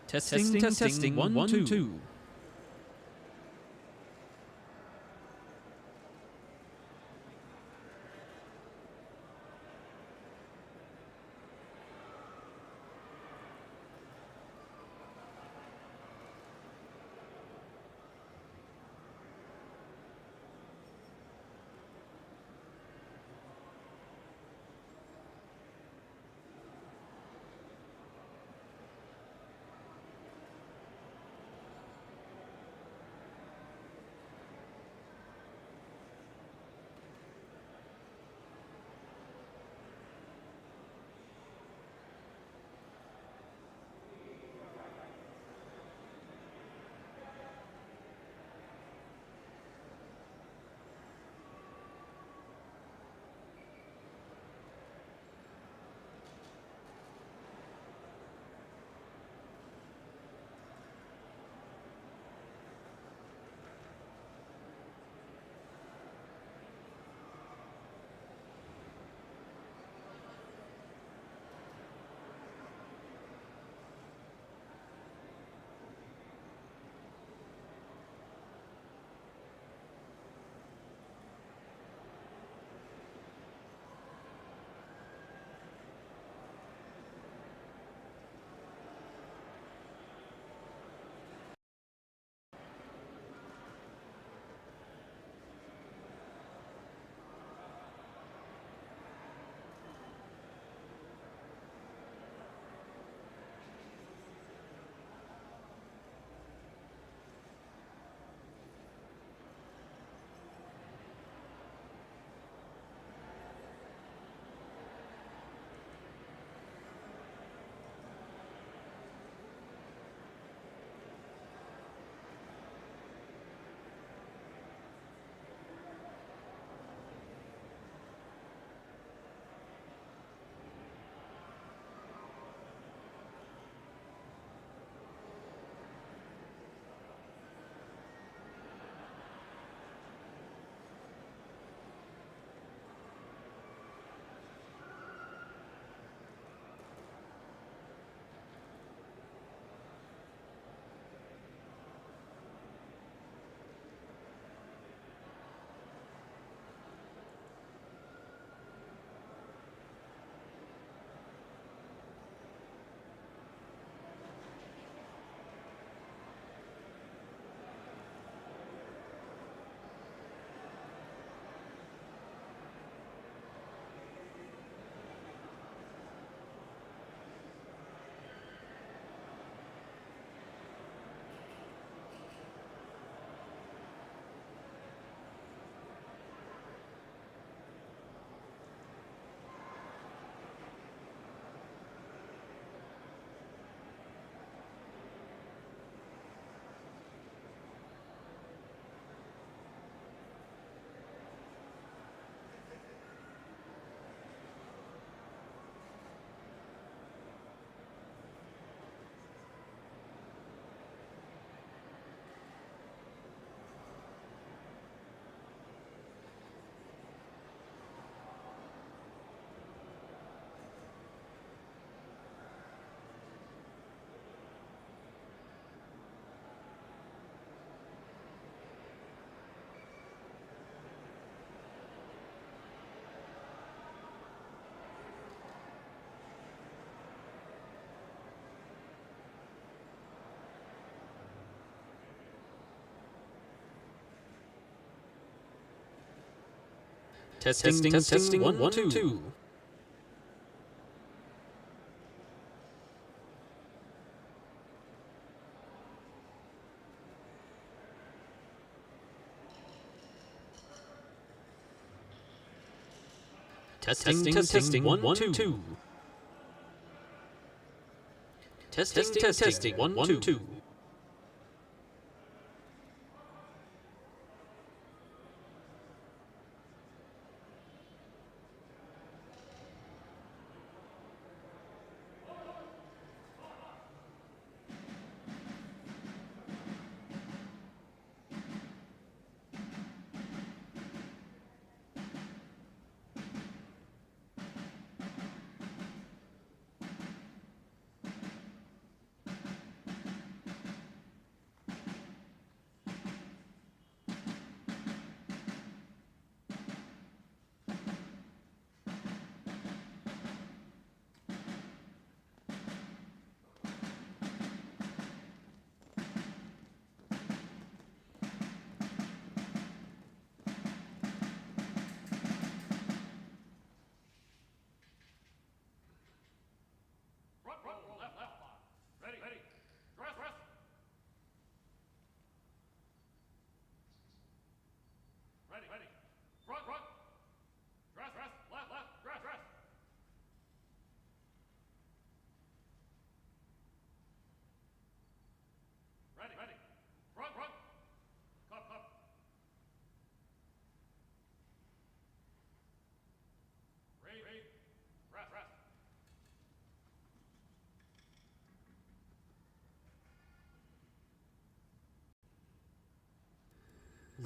Testing, 1, 2. Testing, 1, 2. Testing, 1, 2. Testing, 1, 2.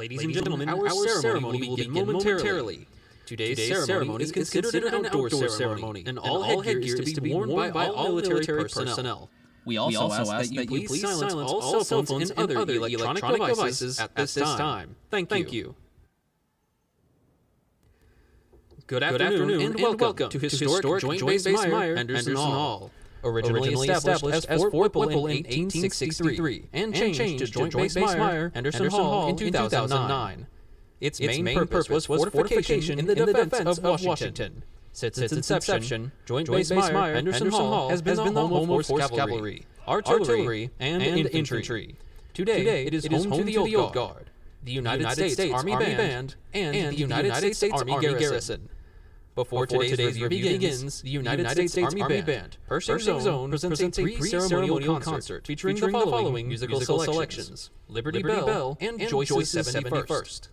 Ladies and gentlemen, our ceremony will begin momentarily. Today's ceremony is considered an outdoor ceremony, and all headgear is to be worn by all military personnel. We also ask that you Please silence all cell phones and other electronic devices at this time. Thank you. Good afternoon and welcome to historic Joint Base Myer-Henderson Hall. Originally established as Fort Whipple in 1863 and changed to Joint Base Myer-Henderson Hall in 2009. Its main purpose was fortification in the defense of Washington. Since its inception, Joint Base Myer-Henderson Hall has been the home of Force Cavalry, Artillery, and Infantry. Today, it is home to the Old Guard, the United States Army Band, and the United States Army Garrison. Before today's review begins, the United States Army Band, Pershing Zone, presents a pre-ceremonial concert featuring the following musical selections: Liberty Bell and Joyce's 71st.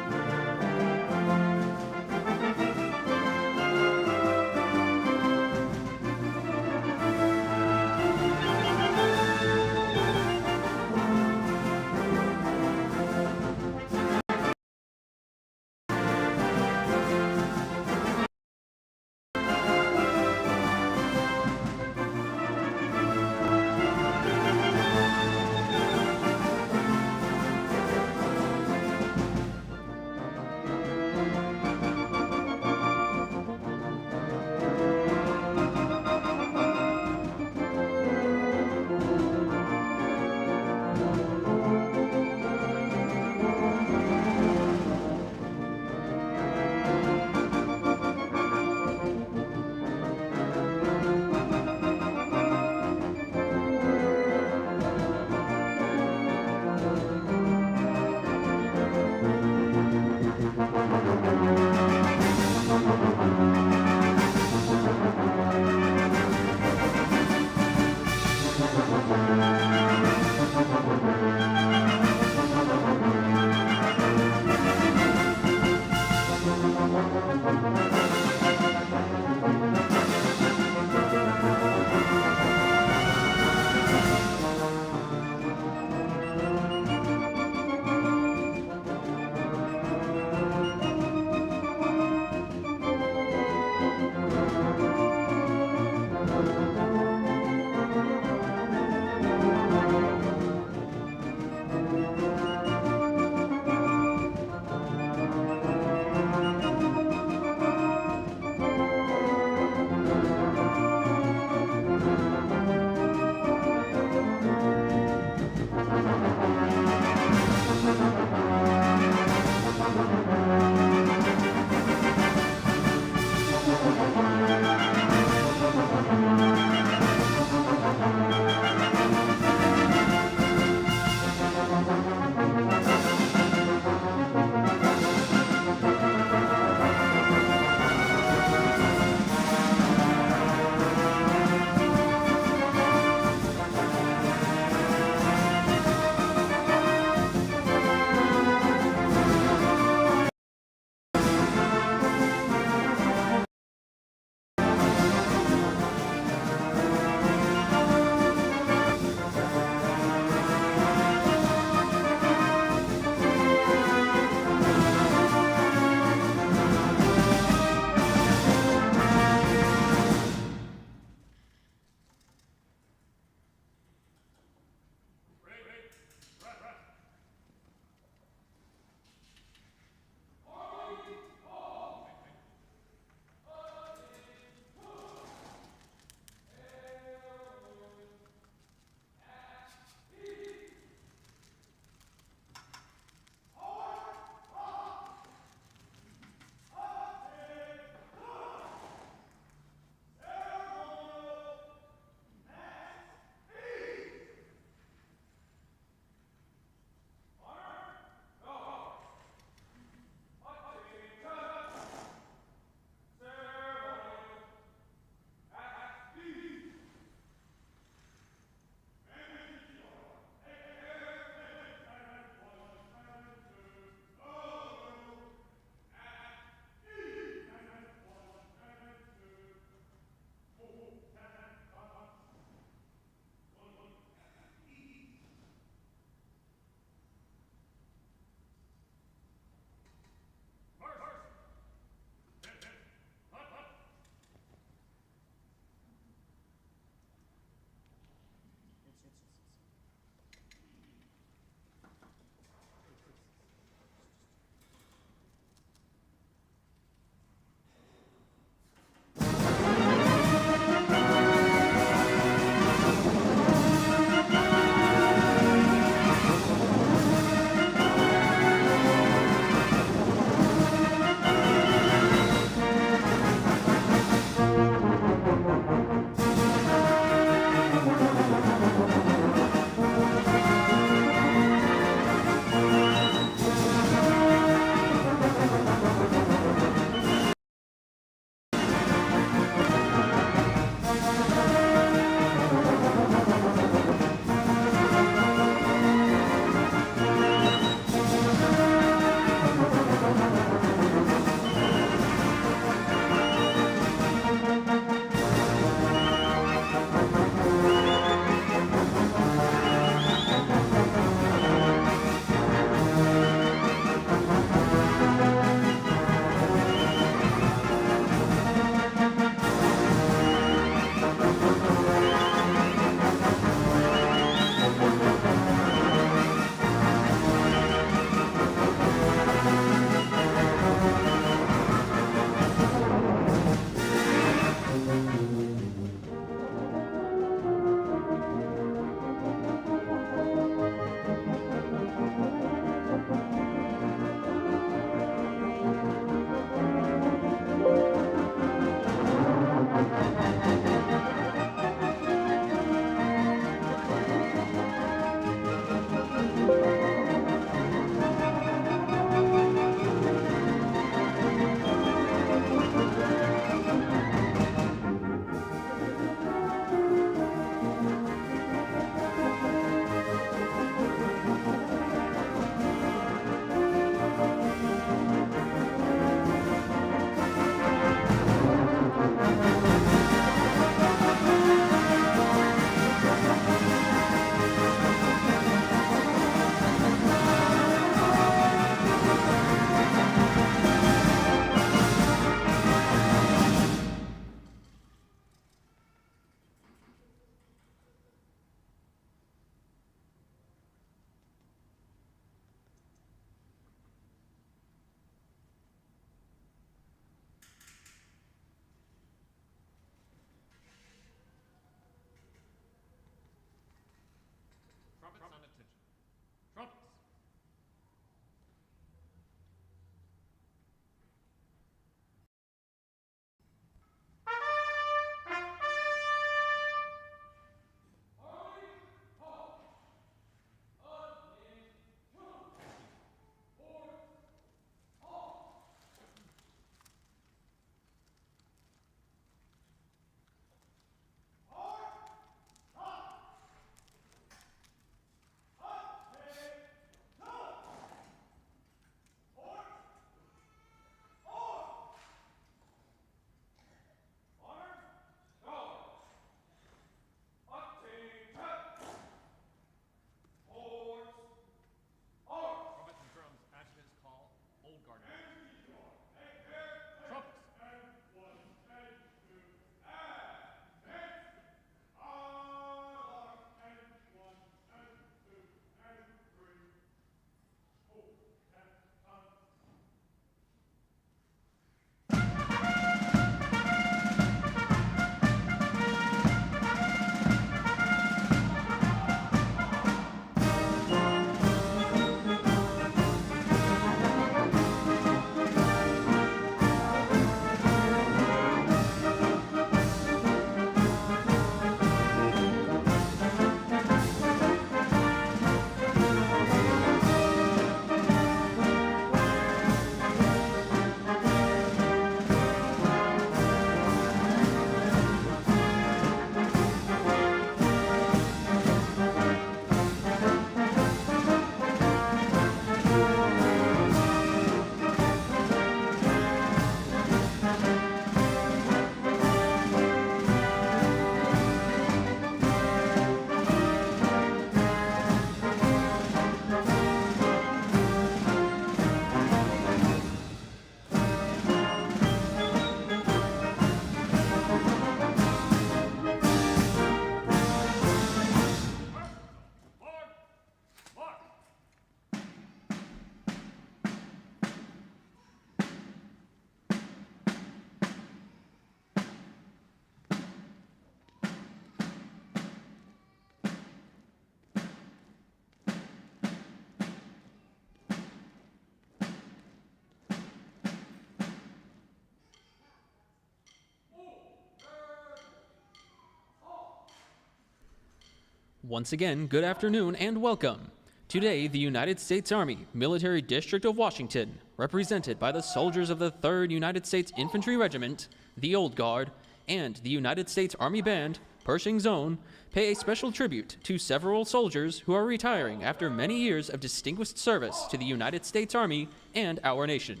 Once again, good afternoon and welcome. Today, the United States Army, Military District of Washington, represented by the soldiers of the 3rd United States Infantry Regiment, the Old Guard, and the United States Army Band, Pershing Zone, pay a special tribute to several soldiers who are retiring after many years of distinguished service to the United States Army and our nation.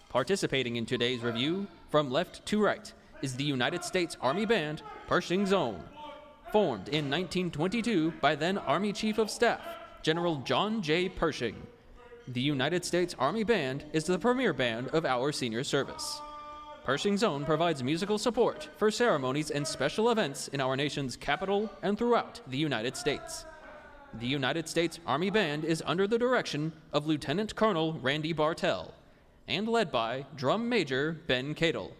Participating in today's review, from left to right, is the United States Army Band, Pershing Zone, formed in 1922 by then Army Chief of Staff, General John J. Pershing. The United States Army Band is the premier band of our senior service. Pershing Zone provides musical support for ceremonies and special events in our nation's capital and throughout the United States. The United States Army Band is under the direction of Lieutenant Colonel Randy Bartell and led by Drum Major Ben Cadle.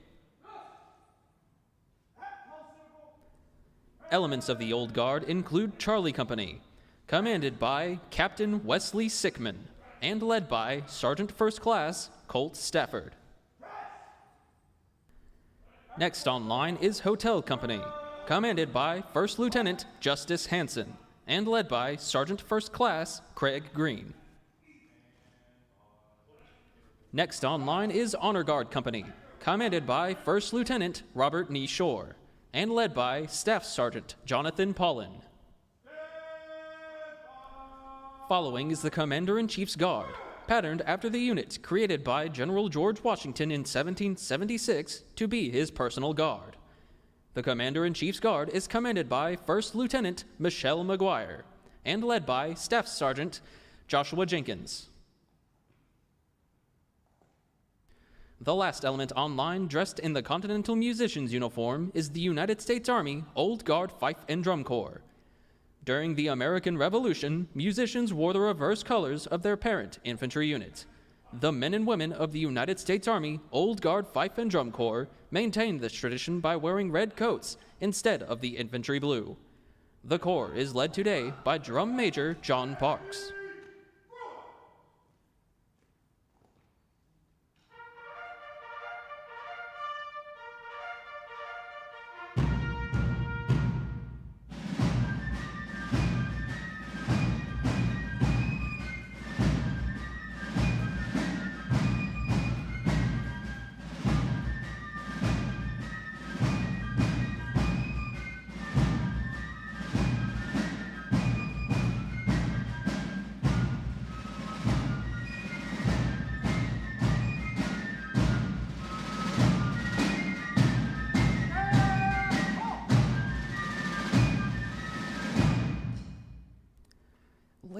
Elements of the Old Guard include Charlie Company, commanded by Captain Wesley Sickman and led by Sergeant First Class Colt Stafford. Next on line is Hotel Company, commanded by First Lieutenant Justice Hanson and led by Sergeant First Class Craig Green. Next on line is Honor Guard Company, commanded by First Lieutenant Robert Nee Shore and led by Staff Sergeant Jonathan Paulin. Following is the Commander-in-Chief's Guard, patterned after the unit created by General George Washington in 1776 to be his personal guard. The Commander-in-Chief's Guard is commanded by First Lieutenant Michelle McGuire and led by Staff Sergeant Joshua Jenkins. The last element on line, dressed in the Continental Musician's uniform, is the United States Army Old Guard Fife and Drum Corps. During the American Revolution, musicians wore the reverse colors of their parent infantry unit. The men and women of the United States Army Old Guard Fife and Drum Corps maintained this tradition by wearing red coats instead of the infantry blue. The Corps is led today by Drum Major John Parks.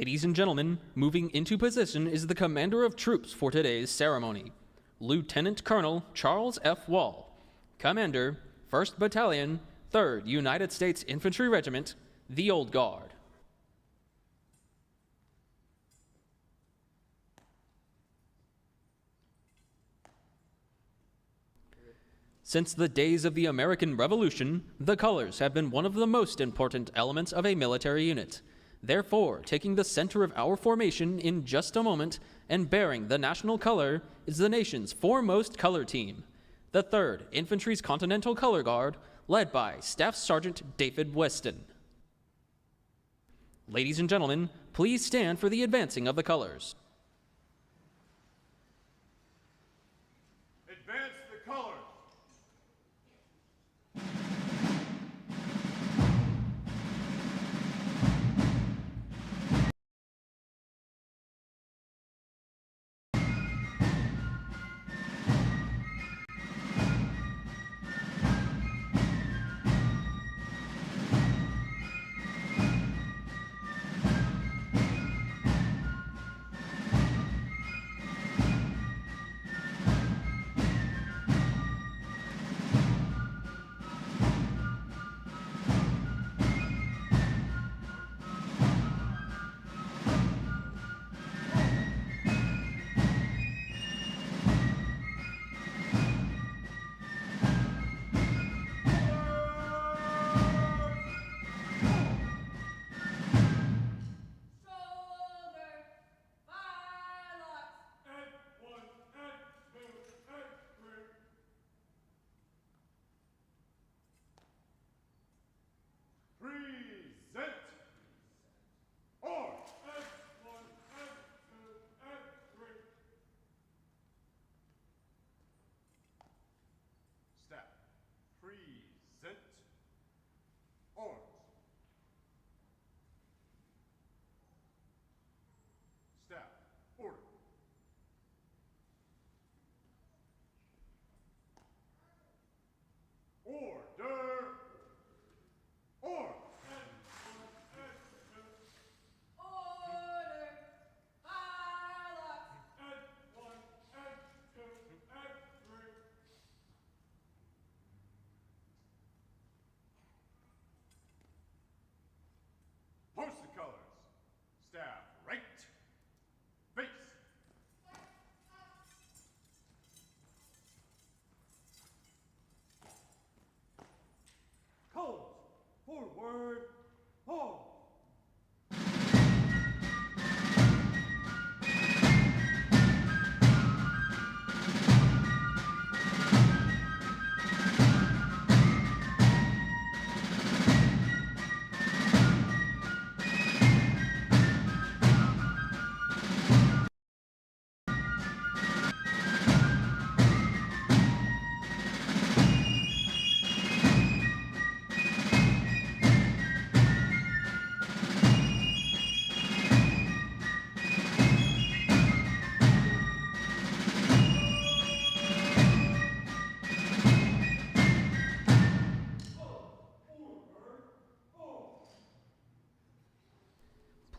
Ladies and gentlemen, moving into position is the commander of troops for today's ceremony, Lieutenant Colonel Charles F. Wall, Commander, 1st Battalion, 3rd United States Infantry Regiment, the Old Guard. Since the days of the American Revolution, the colors have been one of the most important elements of a military unit. Therefore, taking the center of our formation in just a moment and bearing the national color is the nation's foremost color team, the 3rd Infantry's Continental Color Guard, led by Staff Sergeant David Weston. Ladies and gentlemen, please stand for the advancing of the colors. Advance the colors.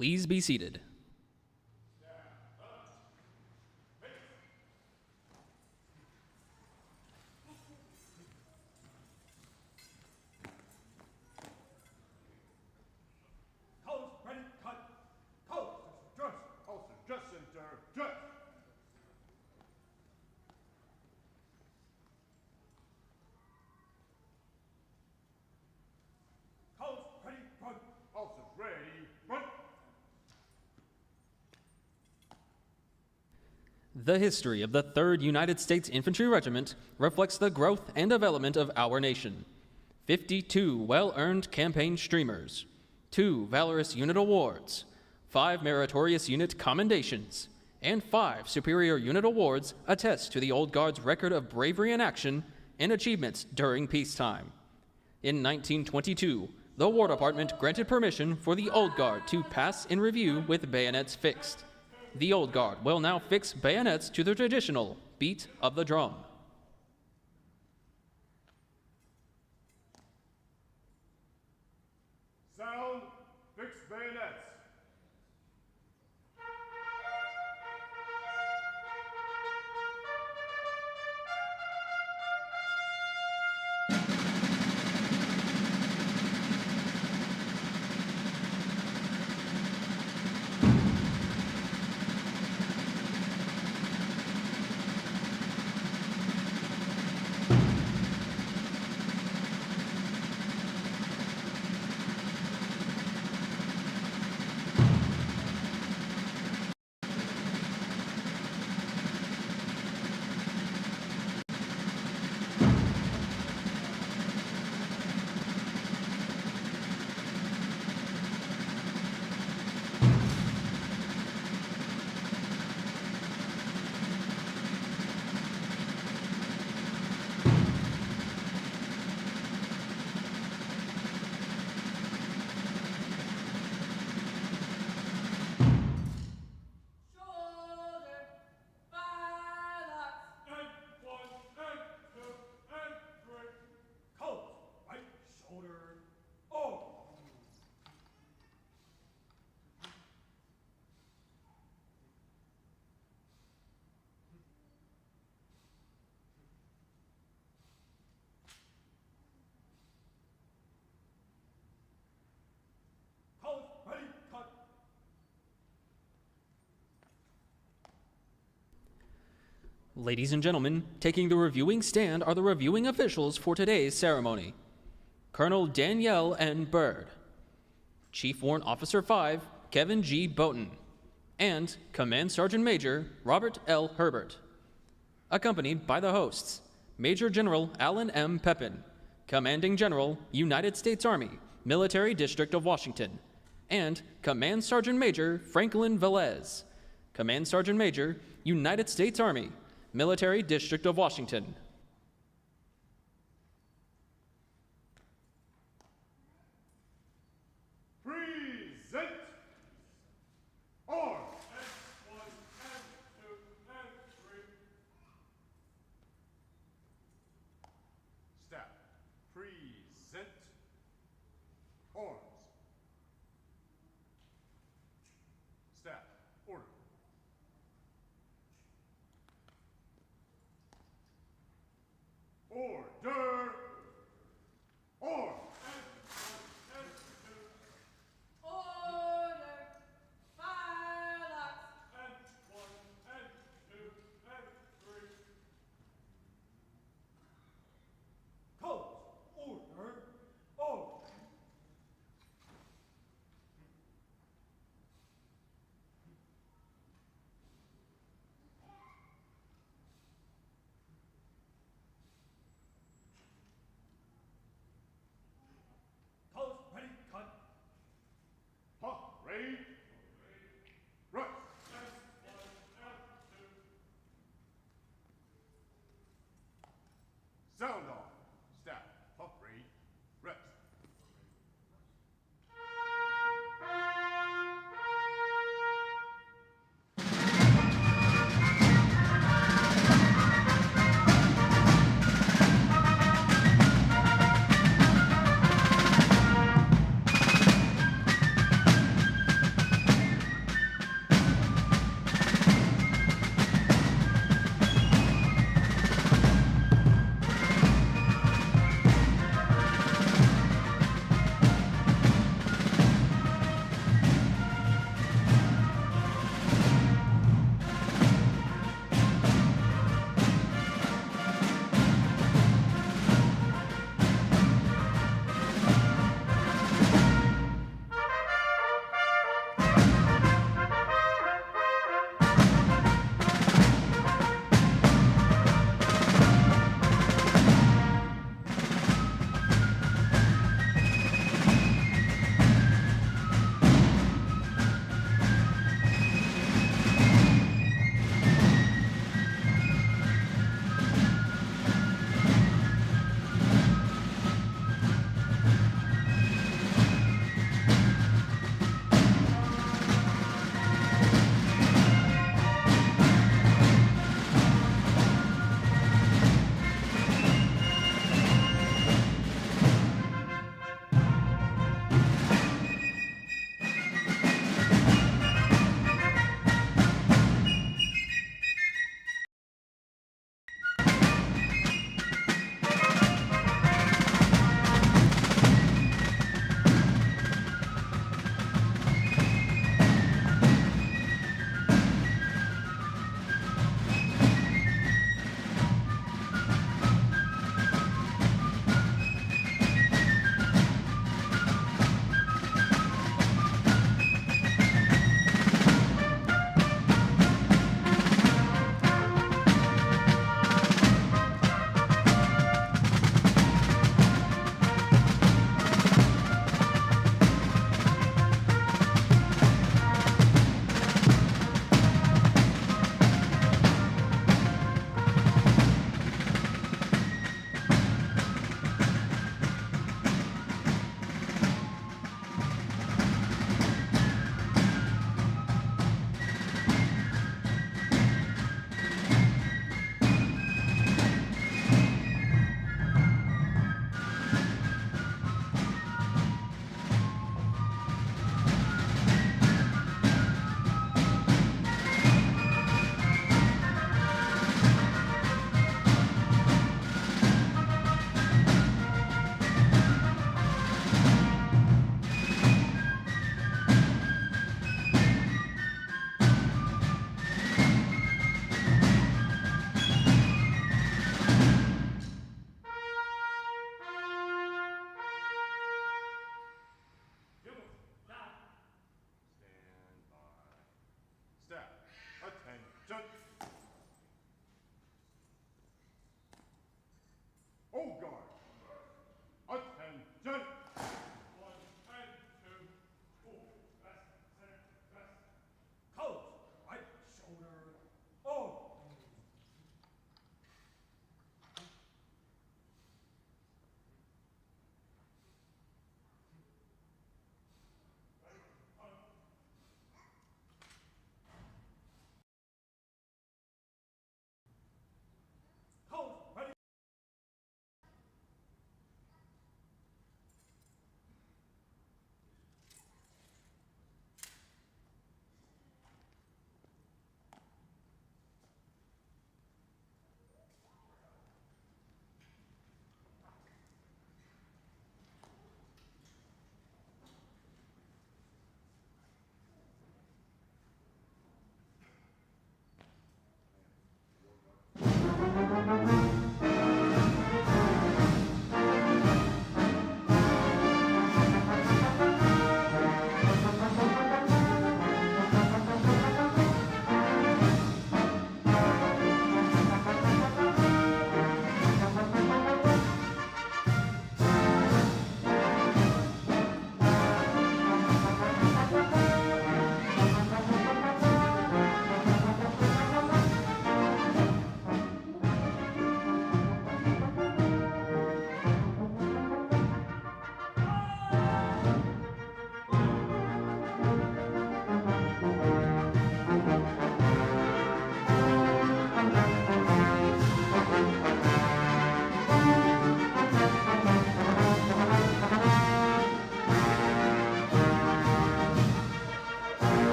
Please be seated. The history of the 3rd United States Infantry Regiment reflects the growth and development of our nation. 52 well-earned campaign streamers, 2 valorous unit awards, 5 meritorious unit commendations, and 5 superior unit awards attest to the Old Guard's record of bravery in action and achievements during peacetime. In 1922, the War Department granted permission for the Old Guard to pass in review with bayonets fixed. The Old Guard will now fix bayonets to the traditional beat of the drum. Sound, fix bayonets. Ladies and gentlemen, taking the reviewing stand are the reviewing officials for today's ceremony. Colonel Danielle N. Bird, Chief Warrant Officer 5, Kevin G. Boughton, and Command Sergeant Major Robert L. Herbert. Accompanied by the hosts, Major General Alan M. Pepin, Commanding General, United States Army, Military District of Washington, and Command Sergeant Major Franklin Velez, Command Sergeant Major, United States Army, Military District of Washington. Present arms. N1, N2, N3. Staff. Present arms. Staff. Order. Order! Arms! Order! Fire locks! N1, N2, N3. Code! Order! Order!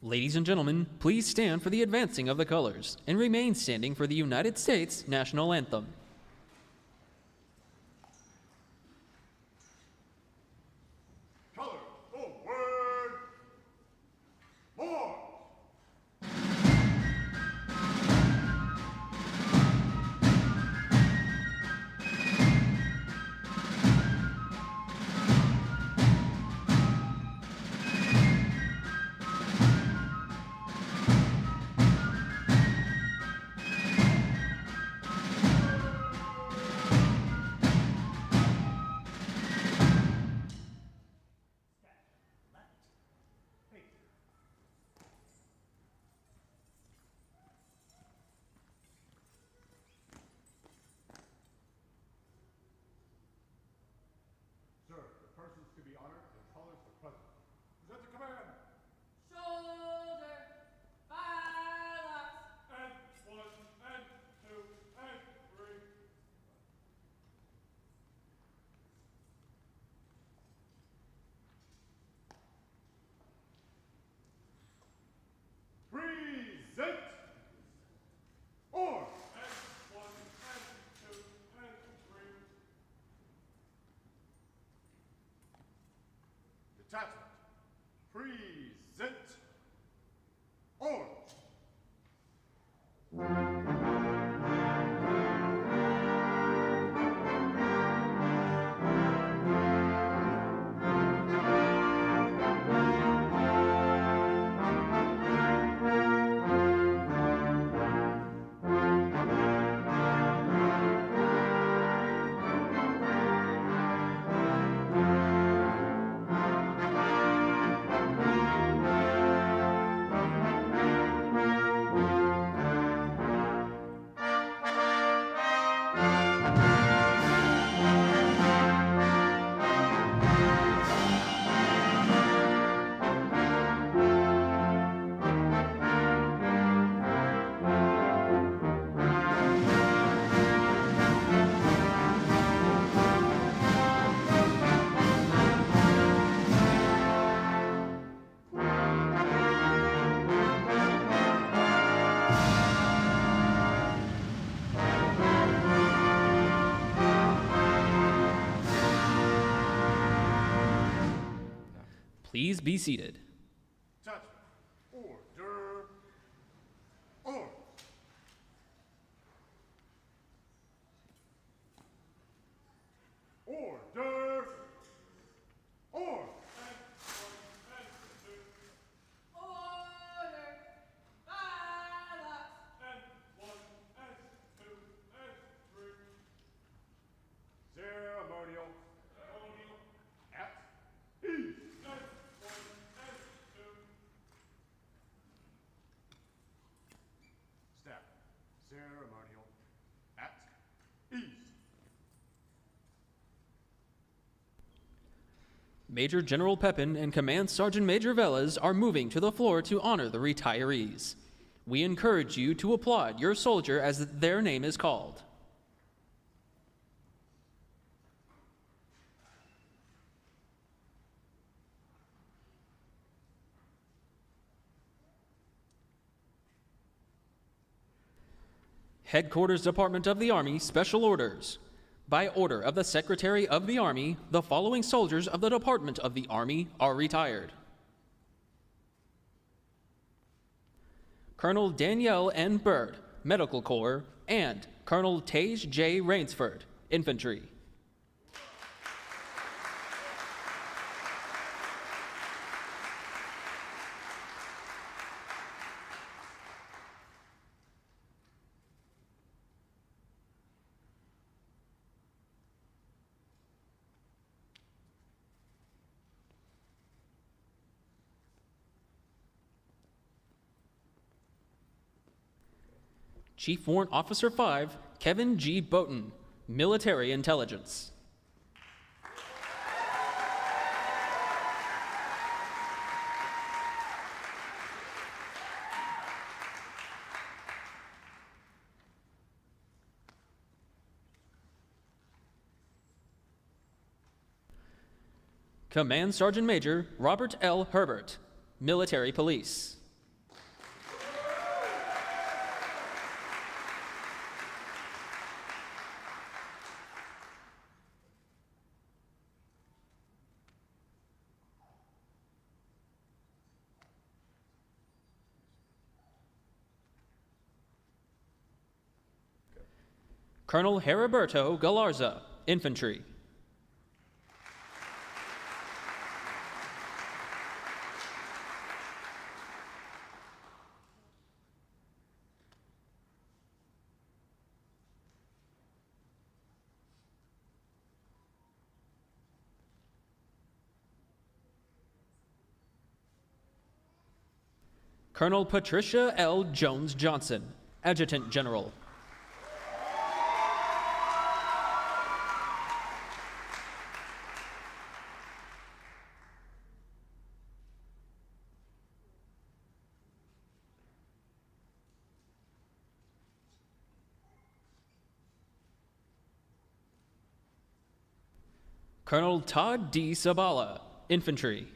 Ladies and gentlemen, please stand for the advancing of the colors and remain standing for the United States National Anthem. Color forward. More. Sir, the persons to be honored in colors are present. Present the command. Shoulder. Firelock. And one, and two, and three. Present. Or. And one, and two, and three. Detachment. Present. Or. Please be seated. Detachment. Order. Or. Order. Or. Order. Firelock. And one, and two, and three. Ceremonial. Ceremonial. At ease. And one, and two. Staff. Ceremonial. At ease. Major General Pepin and Command Sergeant Major Velas are moving to the floor to honor the retirees. We encourage you to applaud your soldier as their name is called. Headquarters Department of the Army Special Orders. By order of the Secretary of the Army, the following soldiers of the Department of the Army are retired. Colonel Danielle N. Bird, Medical Corps, and Colonel Tage J. Rainsford, Infantry. Chief Warrant Officer 5, Kevin G. Boughton, Military Intelligence. Command Sergeant Major Robert L. Herbert, Military Police. Colonel Heriberto Galarza, Infantry. Colonel Patricia L. Jones-Johnson, Adjutant General. Colonel Todd D. Sabala, Infantry.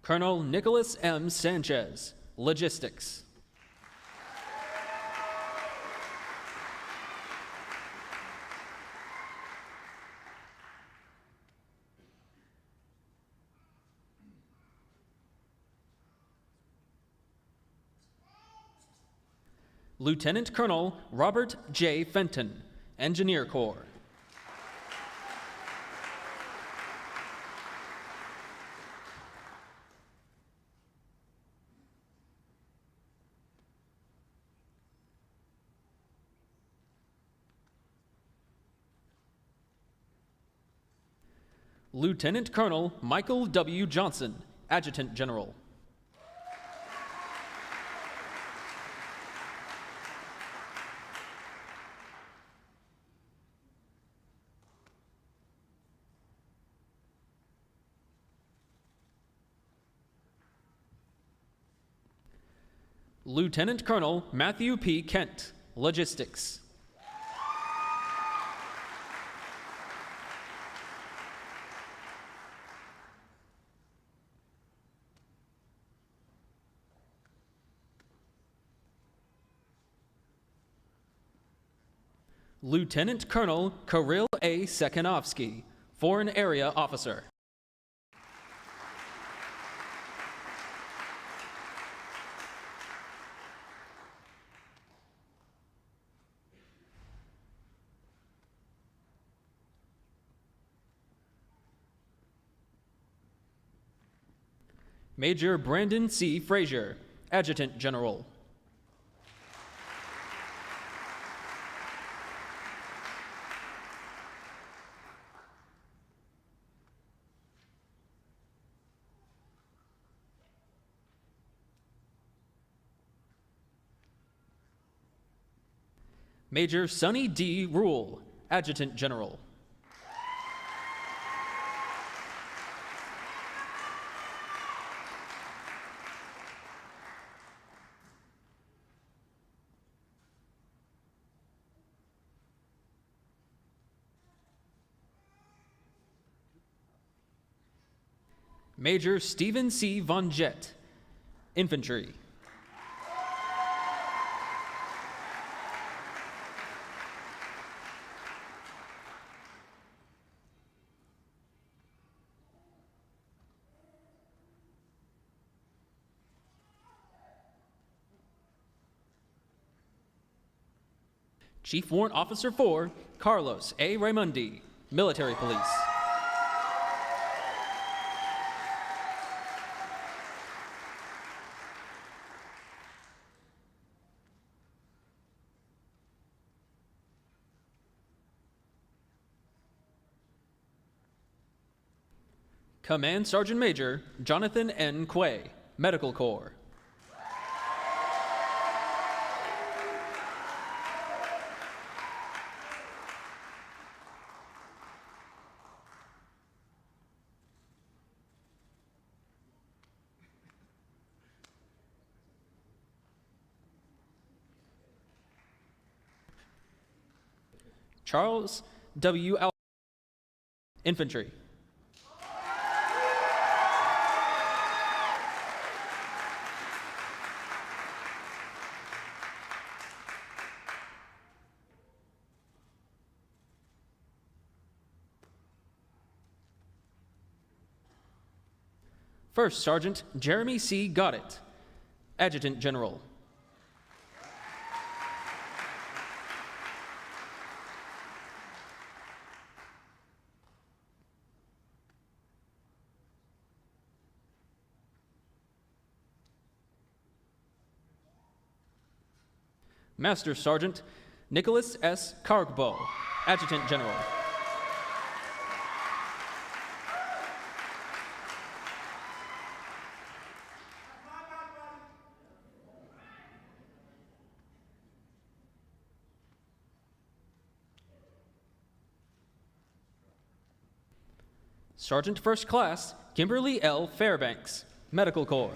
Colonel Nicholas M. Sanchez, Logistics. Lieutenant Colonel Robert J. Fenton, Engineer Corps. Lieutenant Colonel Michael W. Johnson, Adjutant General. Lieutenant Colonel Matthew P. Kent, Logistics. Lieutenant Colonel Kirill A. Sekhanovsky, Foreign Area Officer. Major Brandon C. Frazier, Adjutant General. Major Sonny D. Rule, Adjutant General. Major Stephen C. Von Jett, Infantry. Chief Warrant Officer 4, Carlos A. Raimundi, Military Police. Command Sergeant Major Jonathan N. Quay, Medical Corps. Charles W. Infantry. First Sergeant Jeremy C. Goddett, Adjutant General. Master Sergeant Nicholas S. Cargbo, Adjutant General. Sergeant First Class Kimberly L. Fairbanks, Medical Corps.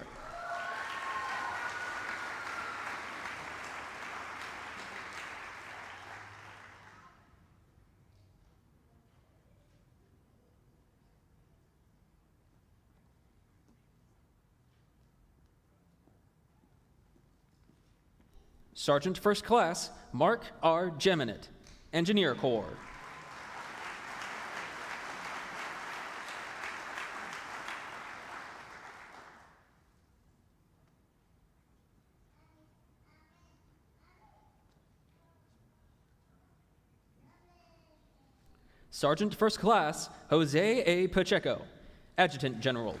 Sergeant First Class Mark R. Geminet, Engineer Corps. Sergeant First Class Jose A. Pacheco, Adjutant General.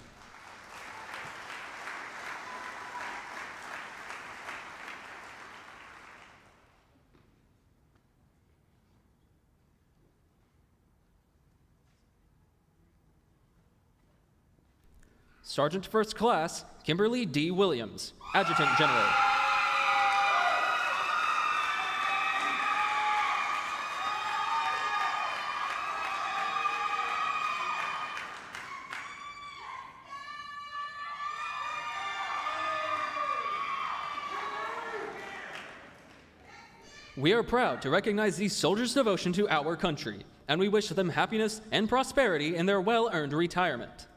Sergeant First Class Kimberly D. Williams, Adjutant General. We are proud to recognize these soldiers' devotion to our country, and we wish them happiness and prosperity in their well-earned retirement.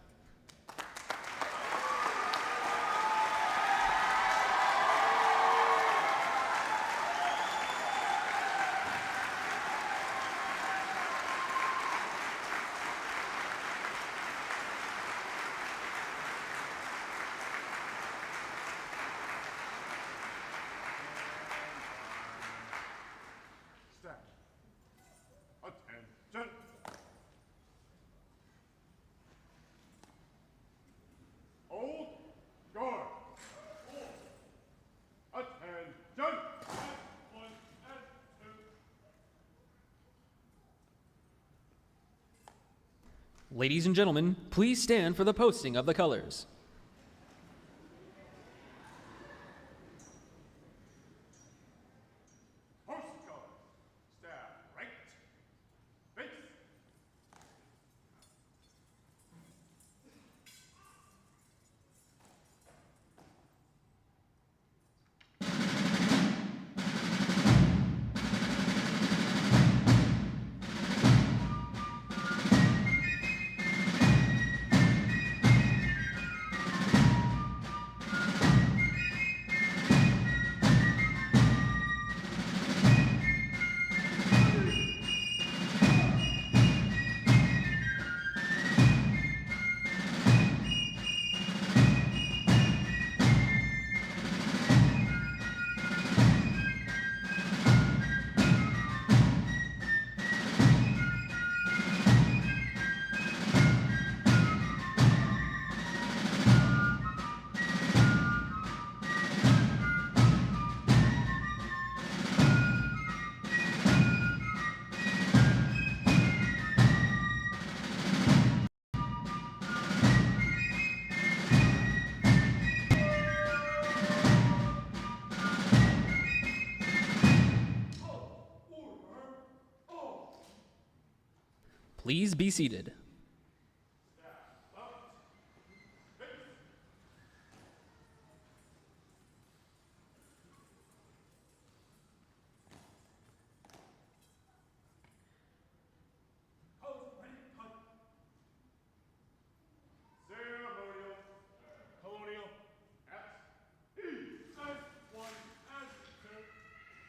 Stand. Attention. Hold. Guard. Attention. One and two. Ladies and gentlemen, please stand for the posting of the colors. Post colors. Stand right. Face. Please be seated. Ceremonial. Colonial. At ease. And one and two.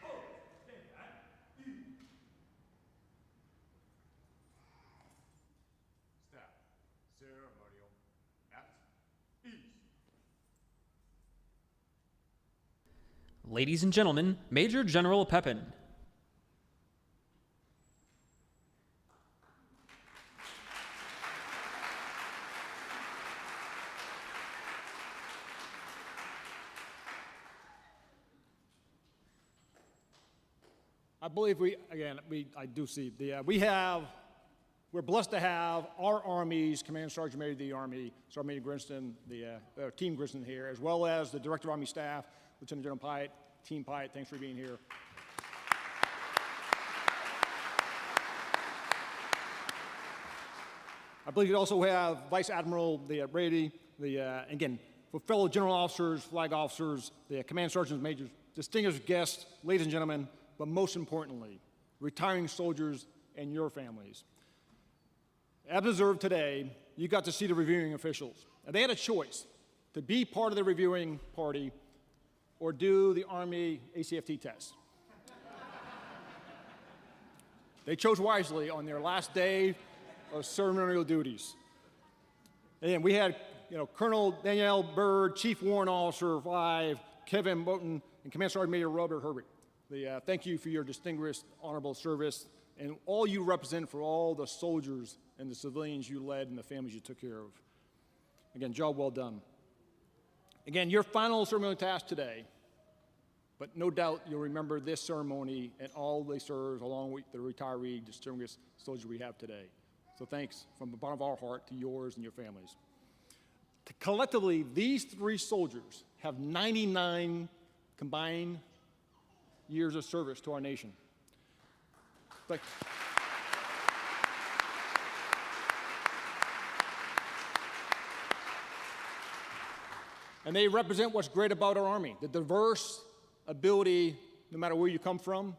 Hold. Stand at ease. Ladies and gentlemen, Major General Pepin. I believe we're blessed to have our Army's Command Sergeant Major of the Army, Sergeant Major Grinston, Team Grinston here, as well as the Director of Army Staff, Lieutenant General Pyatt, Team Pyatt, thanks for being here. I believe you also have Vice Admiral Brady, again, for fellow general officers, flag officers, the Command Sergeants Majors, distinguished guests, ladies and gentlemen, but most importantly, retiring soldiers and your families. As observed today, you got to see the reviewing officials. And they had a choice to be part of the reviewing party or do the Army ACFT test. They chose wisely on their last day of ceremonial duties. And we had, Colonel Danielle Bird, Chief Warrant Officer 5, Kevin Moten, and Command Sergeant Major Robert Herbert. Thank you for your distinguished, honorable service and all you represent for all the soldiers and the civilians you led and the families you took care of. Again, job well done. Again, your final ceremonial task today, but no doubt you'll remember this ceremony and all they served along with the retiree distinguished soldiers we have today. So thanks from the bottom of our heart to yours and your families. Collectively, these three soldiers have 99 combined years of service to our nation. And they represent what's great about our Army, the diverse ability, no matter where you come from,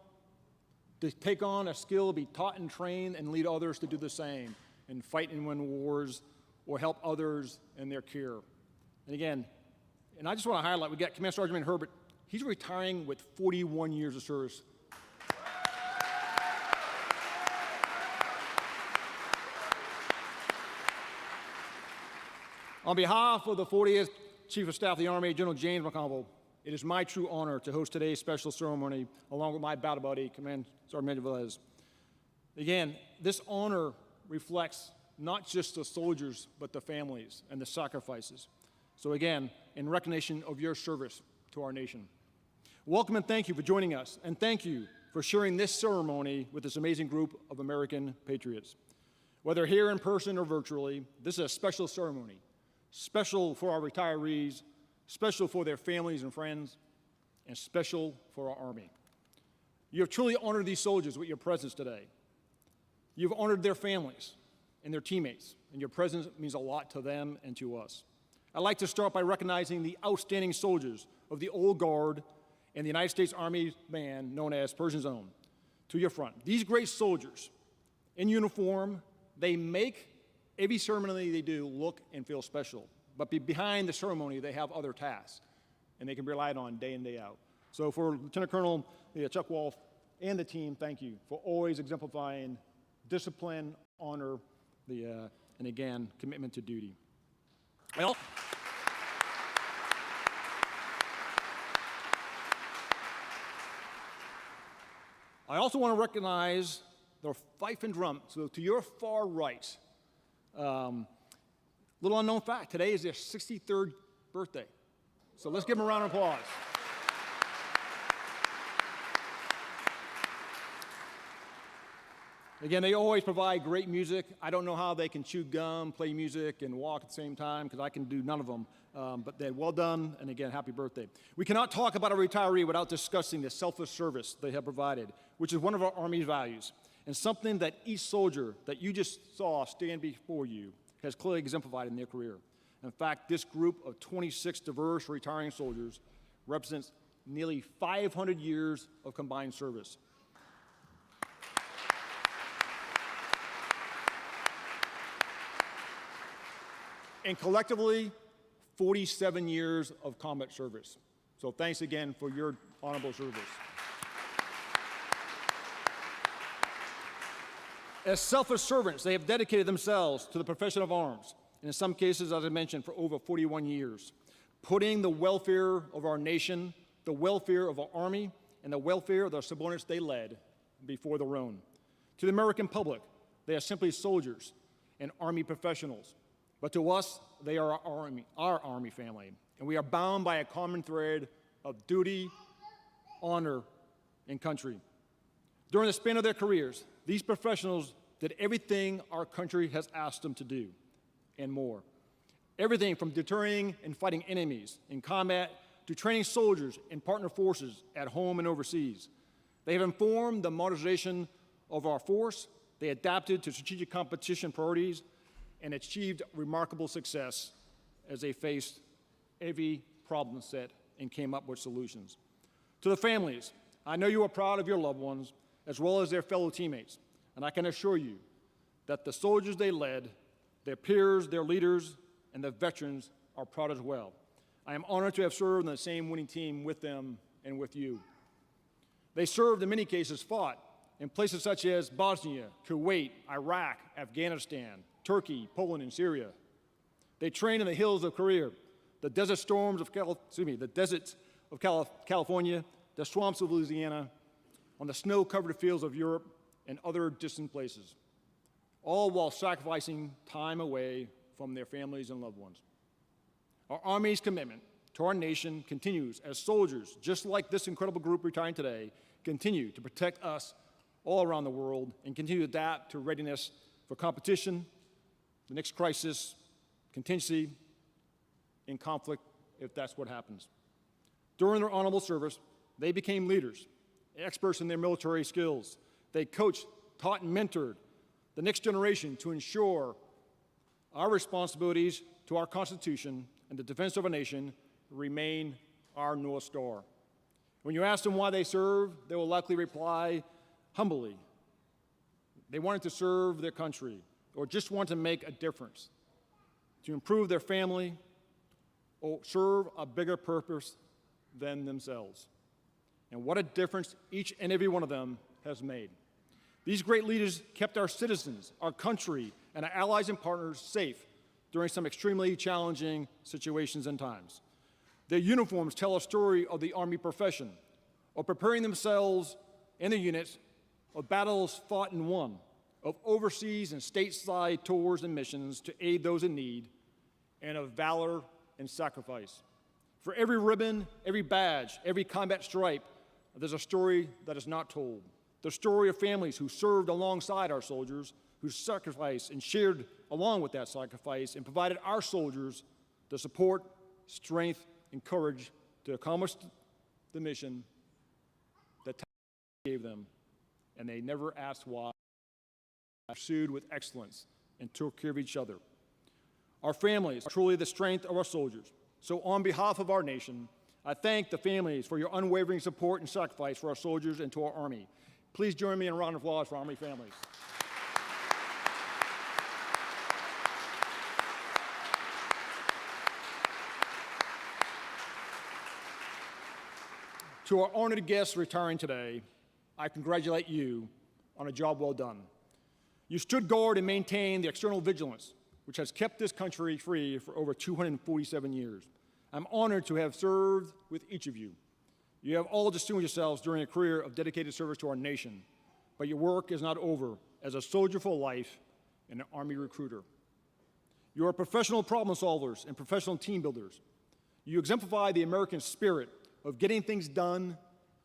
to take on a skill, be taught and trained, and lead others to do the same, and fight and win wars, or help others in their care. And again, and I just want to highlight, we got Command Sergeant Major Herbert. He's retiring with 41 years of service. On behalf of the 40th Chief of Staff of the Army, General James McConville, it is my true honor to host today's special ceremony along with my battle buddy, Command Sergeant Major Velez. Again, this honor reflects not just the soldiers, but the families and the sacrifices. So again, in recognition of your service to our nation. Welcome and thank you for joining us, and thank you for sharing this ceremony with this amazing group of American patriots. Whether here in person or virtually, this is a special ceremony, special for our retirees, special for their families and friends, and special for our Army. You have truly honored these soldiers with your presence today. You've honored their families and their teammates, and your presence means a lot to them and to us. I'd like to start by recognizing the outstanding soldiers of the Old Guard and the United States Army Band known as Persian Zone. To your front, these great soldiers in uniform, they make every ceremony they do look and feel special. But behind the ceremony, they have other tasks, and they can be relied on day in, day out. So for Lieutenant Colonel Chuck Wolf and the team, thank you for always exemplifying discipline, honor, and again, commitment to duty. I also want to recognize the fife and drum. So to your far right, little unknown fact, today is their 63rd birthday. So let's give them a round of applause. Again, they always provide great music. I don't know how they can chew gum, play music, and walk at the same time, because I can do none of them. But they're well done, and again, happy birthday. We cannot talk about a retiree without discussing the selfless service they have provided, which is one of our Army's values, and something that each soldier that you just saw stand before you has clearly exemplified in their career. In fact, this group of 26 diverse retiring soldiers represents nearly 500 years of combined service. And collectively, 47 years of combat service. So thanks again for your honorable service. As selfless servants, they have dedicated themselves to the profession of arms, and in some cases, as I mentioned, for over 41 years, putting the welfare of our nation the welfare of our Army and the welfare of the subordinates they led before their own. To the American public, they are simply soldiers and Army professionals. But to us, they are our Army family, and we are bound by a common thread of duty, honor, and country. During the span of their careers, these professionals did everything our country has asked them to do, and more. Everything from deterring and fighting enemies in combat to training soldiers in partner forces at home and overseas. They have informed the modernization of our force, they adapted to strategic competition priorities, and achieved remarkable success as they faced every problem set and came up with solutions. To the families, I know you are proud of your loved ones as well as their fellow teammates, and I can assure you that the soldiers they led, their peers, their leaders, and the veterans are proud as well. I am honored to have served on the same winning team with them and with you. They served, in many cases, fought in places such as Bosnia, Kuwait, Iraq, Afghanistan, Turkey, Poland, and Syria. They trained in the hills of Korea, the desert storms of the deserts of California, the swamps of Louisiana, on the snow-covered fields of Europe, and other distant places, all while sacrificing time away from their families and loved ones. Our Army's commitment to our nation continues as soldiers, just like this incredible group retiring today, continue to protect us all around the world and continue to adapt to readiness for competition, the next crisis, contingency, in conflict, if that's what happens. During their honorable service, they became leaders, experts in their military skills. They coached, taught, and mentored the next generation to ensure our responsibilities to our Constitution and the defense of our nation remain our North Star. When you ask them why they serve, they will likely reply humbly. They wanted to serve their country or just want to make a difference, to improve their family, or serve a bigger purpose than themselves. And what a difference each and every one of them has made. These great leaders kept our citizens, our country, and our allies and partners safe during some extremely challenging situations and times. Their uniforms tell a story of the Army profession, of preparing themselves and their units, of battles fought and won, of overseas and stateside tours and missions to aid those in need, and of valor and sacrifice. For every ribbon, every badge, every combat stripe, there's a story that is not told. The story of families who served alongside our soldiers, who sacrificed and shared along with that sacrifice and provided our soldiers the support, strength, and courage to accomplish the mission that gave them, and they never asked why. They pursued with excellence and took care of each other. Our families are truly the strength of our soldiers. So on behalf of our nation, I thank the families for your unwavering support and sacrifice for our soldiers and to our Army. Please join me in a round of applause for Army families. To our honored guests retiring today, I congratulate you on a job well done. You stood guard and maintained the external vigilance, which has kept this country free for over 247 years. I'm honored to have served with each of you. You have all distinguished yourselves during a career of dedicated service to our nation, but your work is not over as a soldier for life and an Army recruiter. You are professional problem solvers and professional team builders. You exemplify the American spirit of getting things done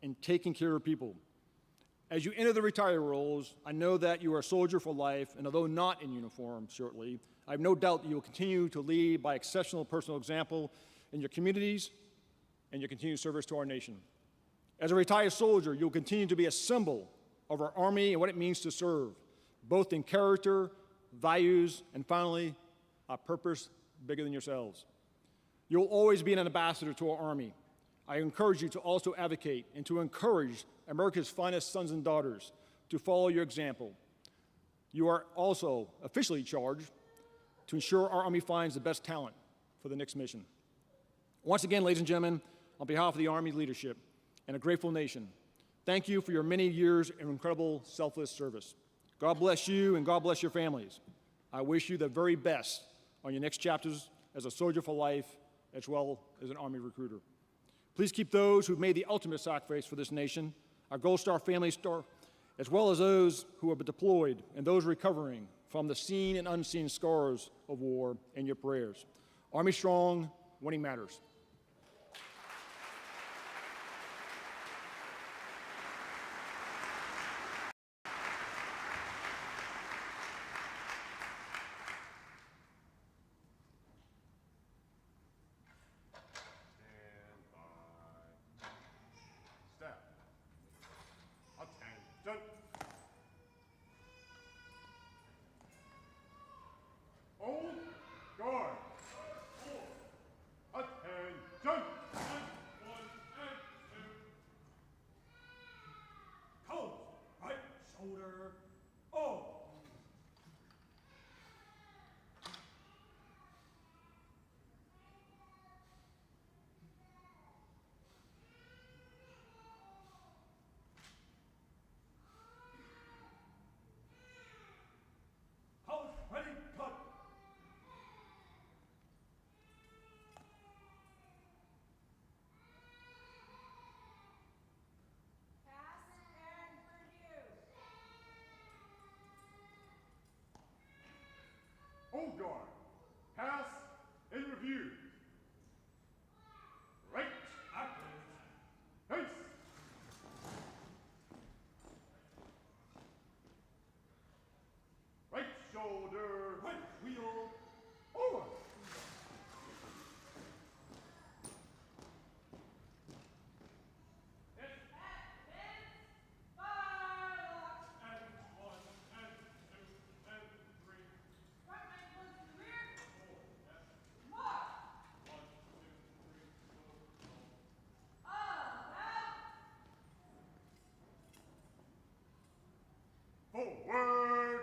and taking care of people. As you enter the retiree roles, I know that you are a soldier for life, and although not in uniform shortly, I have no doubt that you will continue to lead by exceptional personal example in your communities and your continued service to our nation. As a retired soldier, you'll continue to be a symbol of our Army and what it means to serve, both in character, values, and finally, a purpose bigger than yourselves. You'll always be an ambassador to our Army. I encourage you to also advocate and to encourage America's finest sons and daughters to follow your example. You are also officially charged to ensure our Army finds the best talent for the next mission. Once again, ladies and gentlemen, on behalf of the Army leadership and a grateful nation, thank you for your many years of incredible selfless service. God bless you and God bless your families. I wish you the very best on your next chapters as a soldier for life as well as an Army recruiter. Please keep those who've made the ultimate sacrifice for this nation, our Gold Star family star, as well as those who have been deployed and those recovering from the seen and unseen scars of war in your prayers. Army strong, winning matters. Old guard, pass and review. Right, face. Right shoulder, right wheel, over. Forward,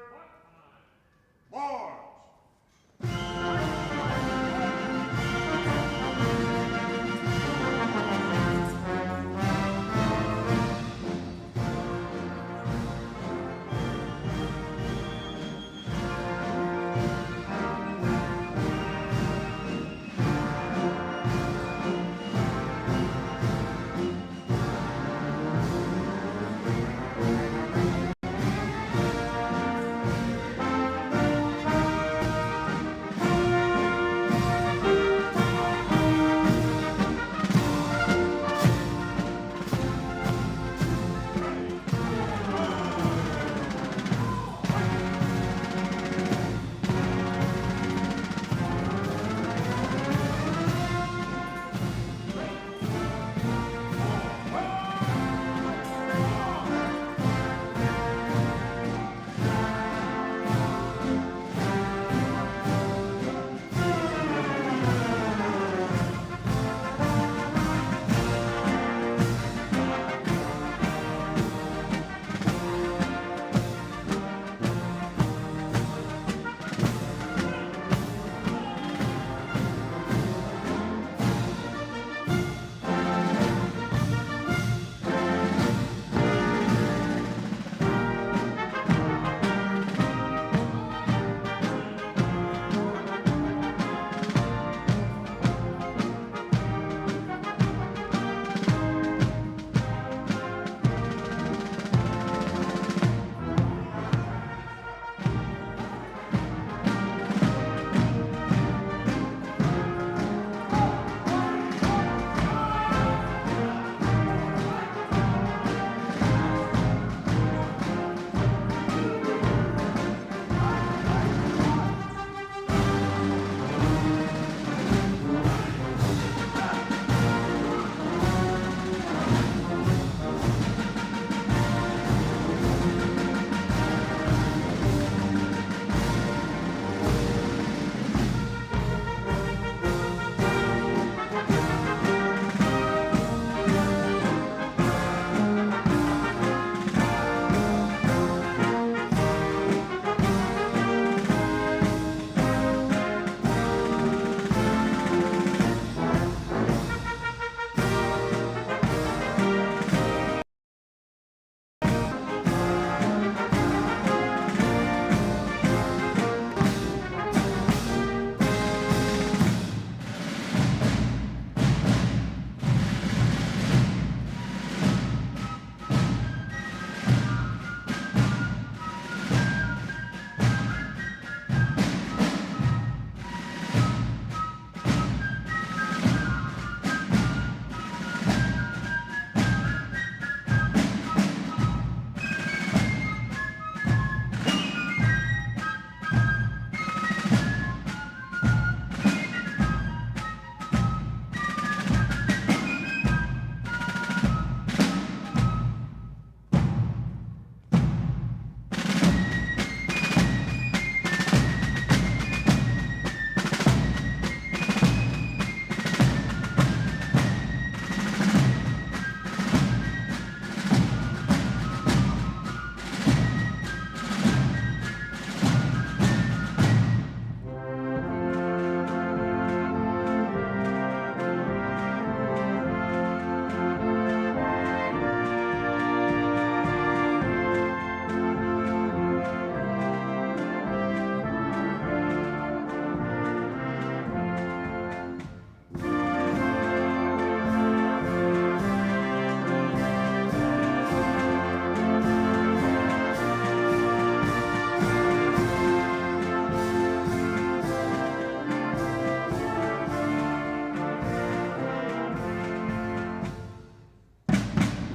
march.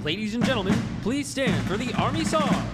Ladies and gentlemen, please stand for the Army Song.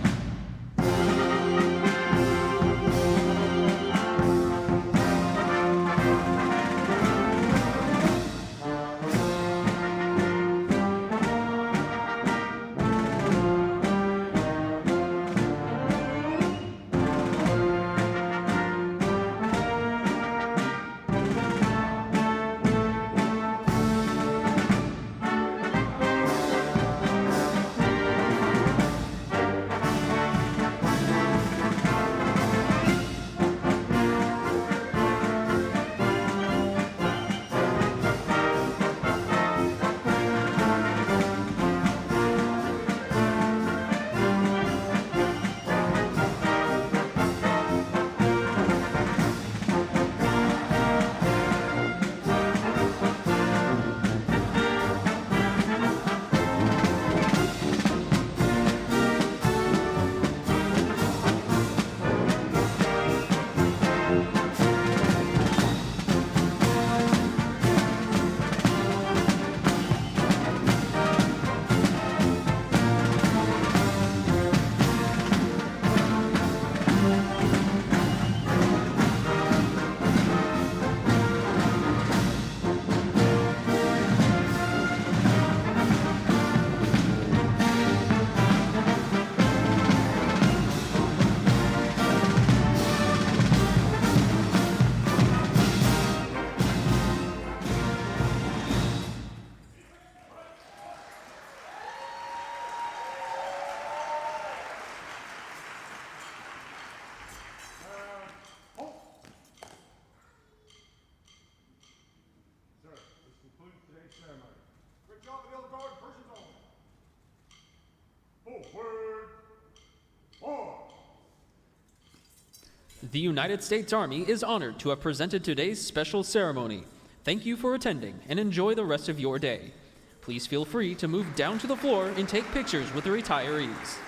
Sir, this concludes today's ceremony. Good job, the old guard. Persons only. Forward. Forward. The United States Army is honored to have presented today's special ceremony. Thank you for attending and enjoy the rest of your day. Please feel free to move down to the floor and take pictures with the retirees.